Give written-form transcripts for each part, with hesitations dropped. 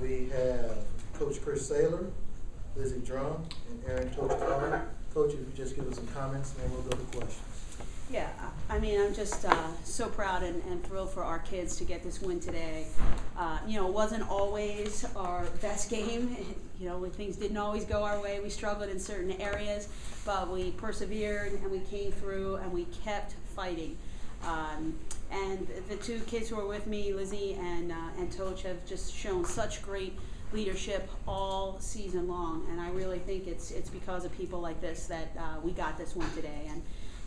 we have Coach Chris Saylor, Lizzie Drum, and Aaron Coach Carr. Coach, if you just give us some comments, and then we'll go to questions. Yeah, I mean, I'm just so proud and thrilled for our kids to get this win today. You know, it wasn't always our best game. You know, when things didn't always go our way, we struggled in certain areas, but we persevered and we came through and we kept fighting. And the two kids who are with me, Lizzie and Toch, have just shown such great leadership all season long, and I really think it's because of people like this that we got this win today. And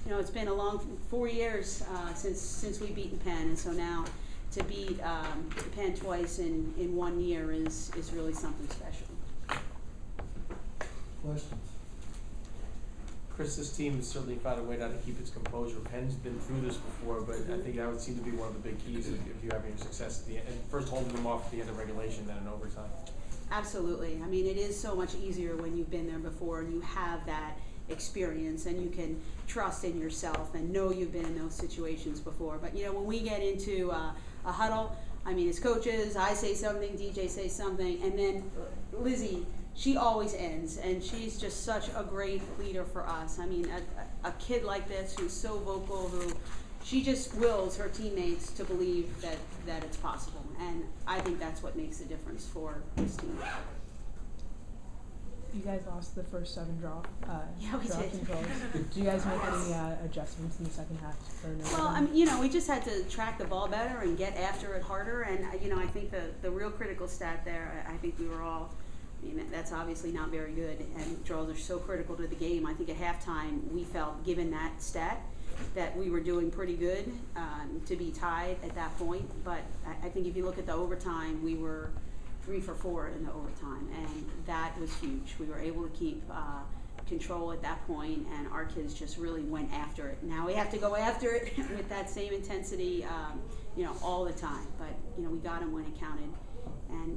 you know, it's been a long 4 years since we've beaten Penn, and so now to beat Penn twice in 1 year is really something special. Questions? Chris, this team has certainly found a way now to keep its composure. Penn's been through this before, but I think that would seem to be one of the big keys if you're having your success at the end, and first holding them off at the end of regulation than in overtime. Absolutely. I mean, it is so much easier when you've been there before and you have that experience and you can trust in yourself and know you've been in those situations before. But you know, when we get into a huddle, I mean, as coaches, I say something, DJ says something, and then Lizzie, she always ends, and she's just such a great leader for us. I mean, a kid like this who's so vocal, who she just wills her teammates to believe that it's possible, and I think that's what makes the difference for this team. You guys lost the first 7 draw did. controls. Do you guys make any adjustments in the second half? Or no? Well, I mean, you know, we just had to track the ball better and get after it harder, and you know, I think the real critical stat there, I think we were all, I mean, that's obviously not very good, and draws are so critical to the game. I think at halftime we felt, given that stat, that we were doing pretty good to be tied at that point. But I think if you look at the overtime, we were 3 for 4 in the overtime, and that was huge. We were able to keep control at that point, and our kids just really went after it. Now we have to go after it with that same intensity, you know, all the time. But you know, we got them when it counted, and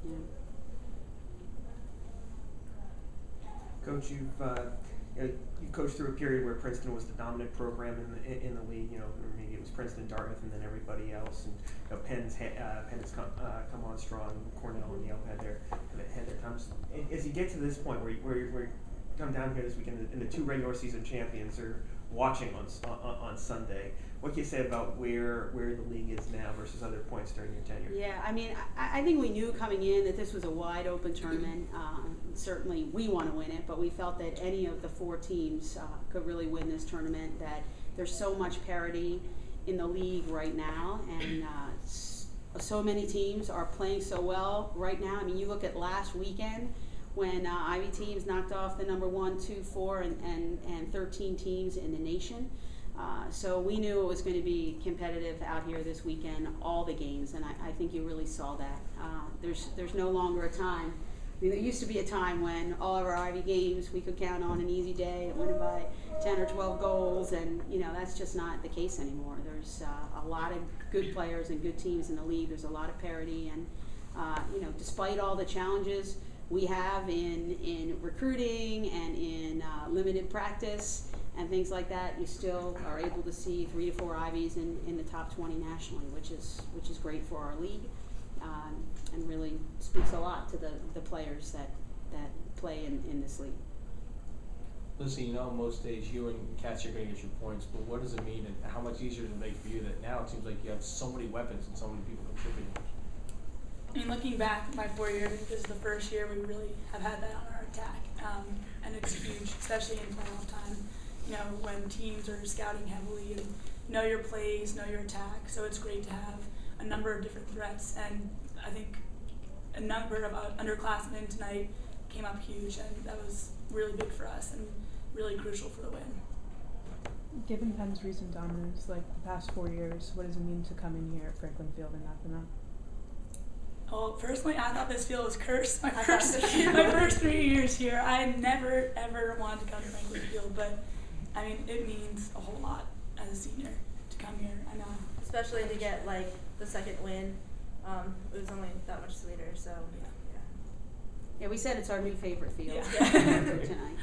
you know. Coach, you coached through a period where Princeton was the dominant program in the league. You know, or maybe it was Princeton, Dartmouth, and then everybody else. And you know, Penn has come on strong. Cornell and Yale had their times. As you get to this point where you come down here this weekend, and the 2 regular season champions are watching on Sunday, what can you say about where the league is now versus other points during your tenure? Yeah, I mean, I think we knew coming in that this was a wide open tournament. Certainly we want to win it, but we felt that any of the 4 teams could really win this tournament, that there's so much parity in the league right now, and so many teams are playing so well right now. I mean, you look at last weekend when Ivy teams knocked off the number 1, 2, 4, and 13 teams in the nation. So we knew it was going to be competitive out here this weekend, all the games, and I think you really saw that. There's no longer a time. I mean, there used to be a time when all of our Ivy games we could count on an easy day, winning by 10 or 12 goals, and you know, that's just not the case anymore. There's a lot of good players and good teams in the league. There's a lot of parity, and you know, despite all the challenges we have in recruiting and in limited practice and things like that, you still are able to see 3 to 4 Ivies in the top 20 nationally, which is great for our league, and really speaks a lot to the players that play in this league. Listen, you know, most days you and Katz are going to get your points, but what does it mean, and how much easier does it make for you that now it seems like you have so many weapons and so many people contributing? I mean, looking back, my 4 years, this is the first year we really have had that on our attack, and it's huge, especially in playoff time. You know, when teams are scouting heavily and know your plays, know your attack. So it's great to have a number of different threats, and I think a number of underclassmen tonight came up huge, and that was really big for us and really crucial for the win. Given Penn's recent dominance, like the past 4 years, what does it mean to come in here at Franklin Field and knock them out? Well, personally, I thought this field was cursed. My first 3 years here, I never, ever wanted to come to Franklin Field, but I mean, it means a whole lot as a senior to come here. I know. Especially to get like the second win. It was only that much sweeter, so yeah. Yeah, we said it's our new favorite field Yeah. for tonight.